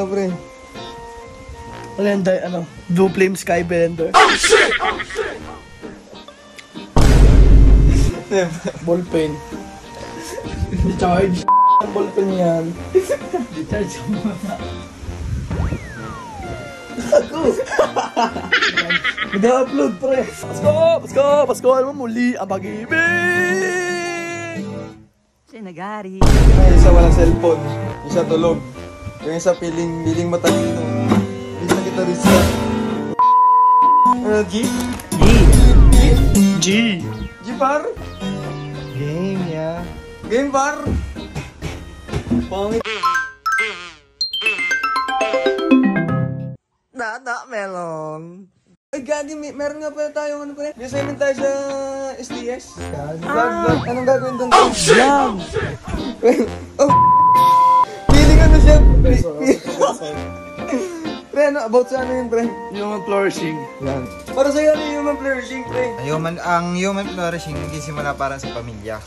pre. Blender, ano? Blue Flame Sky Blender. Oh shit! Ballpen. Di-charge. Ang ballpen yan. Di-charge mo na. Ako! Mag-upload, pre. Pasko! Alam mo muli ang pag-ibig! Sinagari. Ay, isa walang cellphone. Isa tulog. Yung isa piling matalino. Isa gitarista. G? G par? Game, yeah. Game par? Pangit. Dada, melon. Ay, gagi, meron nga pala tayong ano pala. May assignment tayo sa SDS. Vlog. Anong gagawin doon? Oh, shit! Oh, feeling ano siya? Pre, ano? About sa ano yun, pre? Human flourishing. Yan. Para sa'yo ano yung human flourishing, pre? Ang human flourishing nagsisimula para sa pamilya.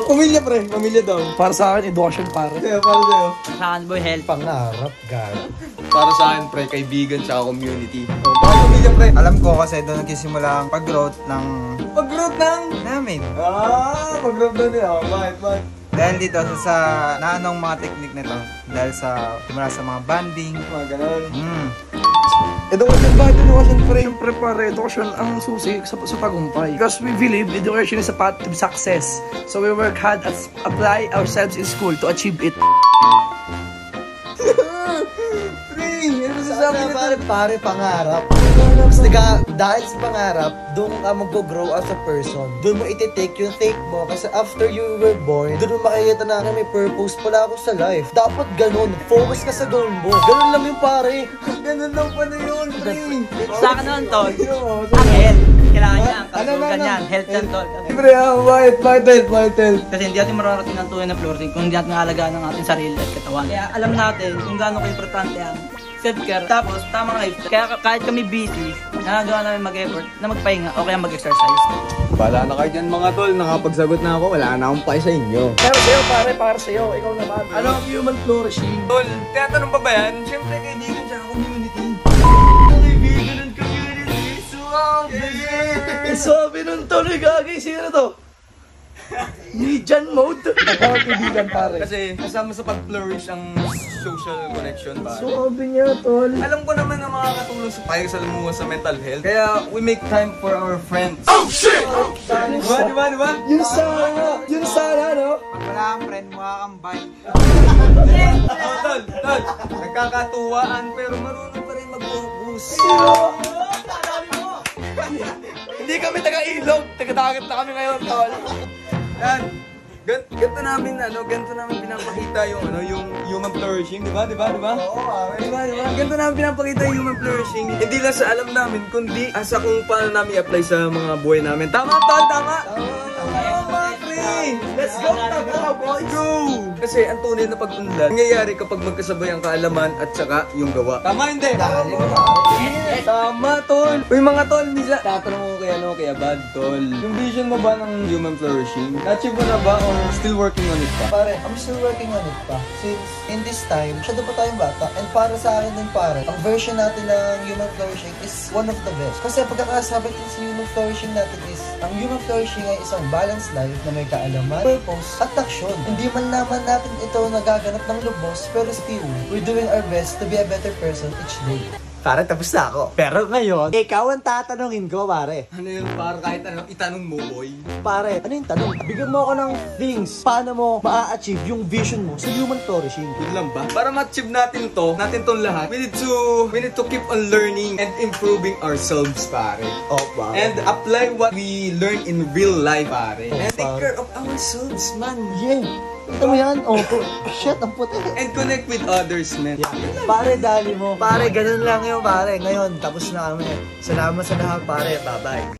Pamilya, pre. Pamilya daw. Para sa akin, education pare. Kaya, para sa'yo. Saan boy, health. Pangarap, God. Para sa akin, pre, kaibigan tsaka community. Para pamilya, pre. Alam ko kasi doon nagsisimula ang pag-growth ng Pag-growth ng? namin. Pag-growth na niya. Bakit? Dahil dito sa naanong mga technique nito. Dahil sa simula sa mga banding. Mga ganun. Education, bakit education, pre? Siyempre, pare, education ang susi sa tagumpay. Because we believe education is a path to success. So we work hard at apply ourselves in school to achieve it. Pre, ano sasabi nito? Pare, pangarap. Kasi dahil sa pangarap, doon ka mag-grow as a person. Doon mo iti-take yung take mo. Kasi after you were born, doon mo makikita na may purpose pala ako sa life. Dapat ganun. Focus ka sa goal mo. Ganun lang yung pare. Ganun lang pa na yun, pre. Sa akin naman, tol. Ang health. Kailangan niya ang kalugan yan. Health yan, tol. Pre, bakit health? Kasi hindi natin mararating ang tunay na flourishing kung hindi natin naalagaan ng ating sarili at katawan. Kaya alam natin kung gaano ka-importante ang self-care. Tapos, tamang lifestyle. Kaya kahit kami busy, nagagawa namin mag-effort na magpahinga o kaya mag-exercise. Bahala na kayo dyan mga tol, nakapagsagot na ako, wala na akong pake sa inyo. Pero sa'yo, pare, para sa'yo, ikaw naman. Ano ang human flourishing? Tol, tinatanong pa ba yan? Siyempre kaibigan siya community. Kaibigan ng community, suwabe! Sabi nun, tol, gagi, sino to? Nijan mode. Ako ang kaibigan, pare. Kasi kasama sa pag-flourish ang social connection ba? Sabi niya, tol. Alam ko naman na makakatulong sa pagkasalamuha sa mental health. Kaya we make time for our friends. Oh shit! Diba? Yun sana, no? Pag wala kang friend, mukha kang bay. Tol, nagkakatuwaan pero marunong pa rin mag-focus. Hindi kami taga-ilog. Taga-dagat na kami ngayon, tol. Yan. Ganito namin pinapakita yung human flourishing, di ba? Oo, ganito namin pinapakita yung human flourishing. Hindi lang sa alam namin, kundi sa kung paano namin i-apply sa mga buhay namin. Tama, tol, tama. Let's go, boys! Go! Kasi ang tunay na pag-unlad, nangyayari kapag magkasabay ang kaalaman at saka yung gawa. Tama, hindi? Tama, tol! Uy, mga tol, misa, tatanong ko kaya Bad, tol. Yung vision mo ba ng human flourishing? Na-achieve mo na ba or still working on it pa? Pare, I'm still working on it pa. Since in this time, masyado pa tayong bata. And para sa akin din pare, ang version natin ng human flourishing is one of the best. Kasi pagkakasabi natin sa human flourishing natin is, ang human flourishing ay isang balanced life na may kaalaman, purpose, at aksyon. Hindi man naman natin ito nagaganap ng lubos, pero still, we're doing our best to be a better person each day. Pare, tapos na ako. Pero ngayon, ikaw ang tatanungin ko, pare. Ano yun, parang kahit ano, itanong mo, boy. Pare, ano yung tanong? Bigyan mo ako ng things. Paano mo ma-achieve yung vision mo sa human flourishing? Yun lang ba? Para ma-achieve natin tong lahat, we need to keep on learning and improving ourselves, pare. Oh, pare. And apply what we learn in real life, pare. Oh, And take pare. care of ourselves, man. Yeah. Ito mo yan? Oh, shit, ang puti. And connect with others, man. Pare, dali mo. Pare, ganun lang yun, pare. Ngayon, tapos na kami. Salamat sa lahat, pare. Bye-bye.